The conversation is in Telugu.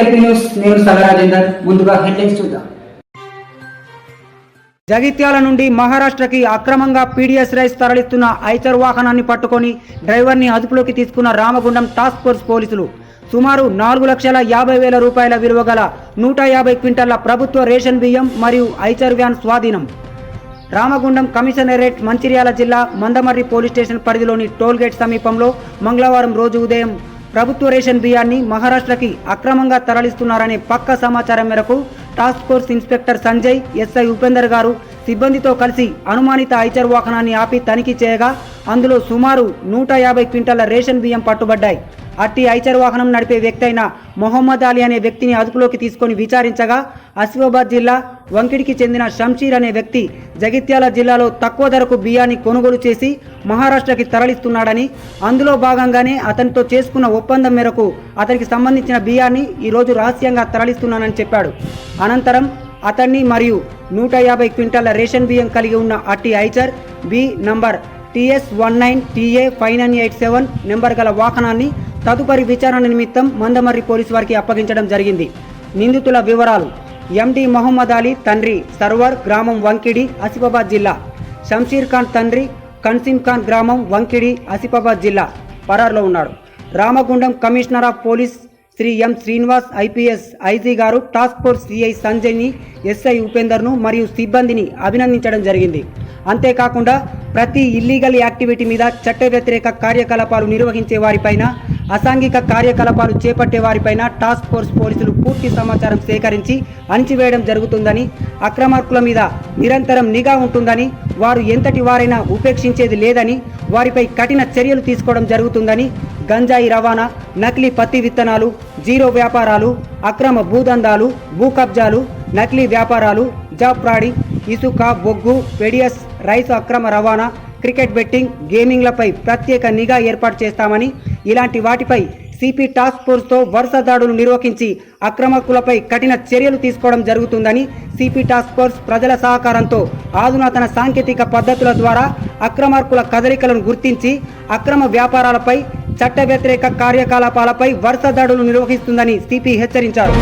LP news. నేను సగరాజేందర్. ముందుగా హెడ్లైన్స్ చూద్దాం. జగిత్యాల నుండి మహారాష్ట్రకి అక్రమంగా పీడీఎస్ రైస్ తరలిస్తున్న ఐచర్ వాహనాన్ని పట్టుకొని డ్రైవర్ని అదుపులోకి తీసుకున్న రామగుండం టాస్క్ ఫోర్స్ పోలీసులు. సుమారు 4,50,000 రూపాయల విలువ గల 150 క్వింటాల ప్రభుత్వ రేషన్ బియ్యం మరియు ఐచర్ వ్యాన్ స్వాధీనం. రామగుండం కమిషనరేట్ మంచిర్యాల జిల్లా మందమర్రి పోలీస్ స్టేషన్ పరిధిలోని టోల్గేట్ సమీపంలో మంగళవారం రోజు ఉదయం ప్రభుత్వ రేషన్ బియ్యాన్ని మహారాష్ట్రకి అక్రమంగా తరలిస్తున్నారనే పక్కా సమాచారం మేరకు task force inspector Sanjay, SI Upender గారు సిబ్బందితో కలిసి అనుమానిత ఐచర్ వాహనాన్ని ఆపి తనిఖీ చేయగా అందులో సుమారు 150 క్వింటాల రేషన్ బియ్యం పట్టుబడ్డాయి. అట్టి ఐచర్ వాహనం నడిపే వ్యక్తి అయిన మొహమ్మద్ అలీ అనే వ్యక్తిని అదుపులోకి తీసుకొని విచారించగా ఆసిఫాబాద్ జిల్లా వంకిడికి చెందిన షంషీర్ అనే వ్యక్తి జగిత్యాల జిల్లాలో తక్కువ ధరకు బియ్యాన్ని కొనుగోలు చేసి మహారాష్ట్రకి తరలిస్తున్నాడని, అందులో భాగంగానే అతనితో చేసుకున్న ఒప్పందం మేరకు అతనికి సంబంధించిన బియ్యాన్ని ఈరోజు రహస్యంగా తరలిస్తున్నానని చెప్పాడు. అనంతరం అతన్ని మరియు 150 క్వింటాల రేషన్ బియ్యం కలిగి ఉన్న అట్టి Eicher B number TS19TA5987 number గల వాహనాన్ని తదుపరి విచారణ నిమిత్తం మందమర్రి పోలీసు వారికి అప్పగించడం జరిగింది. నిందితుల వివరాలు: ఎండి మొహమ్మద్ అలీ, తండ్రి సర్వర్, గ్రామం వంకిడి, ఆసిఫాబాద్ జిల్లా. షంషీర్ ఖాన్ తండ్రి కన్సిమ్ ఖాన్, గ్రామం వంకిడి, ఆసిఫాబాద్ జిల్లా, పరారులో ఉన్నాడు. Ramagundam commissioner of police Shri M Srinivas IPS IG గారు టాస్క్ ఫోర్స్ సిఐ సంజయ్ని, ఎస్ఐ ఉపేందర్ను మరియు సిబ్బందిని అభినందించడం జరిగింది. అంతేకాకుండా ప్రతి ఇల్లీగల్ యాక్టివిటీ మీద, చట్ట వ్యతిరేక కార్యకలాపాలు నిర్వహించే వారిపైన, అసాంఘిక కార్యకలాపాలు చేపట్టే వారిపైన టాస్క్ ఫోర్స్ పోలీసులు పూర్తి సమాచారం సేకరించి అణిచివేయడం జరుగుతుందని, అక్రమార్కుల మీద నిరంతరం నిఘా ఉంటుందని, వారు ఎంతటి వారైనా ఉపేక్షించేది లేదని, వారిపై కఠిన చర్యలు తీసుకోవడం జరుగుతుందని, గంజాయి రవాణా, నకిలీ పత్తి విత్తనాలు, జీరో వ్యాపారాలు, అక్రమ భూదందాలు, భూ కబ్జాలు, నకిలీ వ్యాపారాలు, జాబ్ ఫ్రాడి, ఇసుక, బొగ్గు, పెడియస్ రైసు అక్రమ రవాణా, క్రికెట్ బెట్టింగ్, గేమింగ్లపై ప్రత్యేక నిఘా ఏర్పాటు చేస్తామని, ఇలాంటి వాటిపై సిపి టాస్క్ ఫోర్స్తో వరుస దాడులు నిర్వహించి అక్రమార్కులపై కఠిన చర్యలు తీసుకోవడం జరుగుతుందని, సిపి టాస్క్ ఫోర్స్ ప్రజల సహకారంతో ఆధునాతన సాంకేతిక పద్ధతుల ద్వారా అక్రమార్కుల కదలికలను గుర్తించి అక్రమ వ్యాపారాలపై, చట్ట వ్యతిరేక కార్యకలాపాలపై వరుస దాడులు నిర్వహిస్తుందని సిపి హెచ్చరించారు.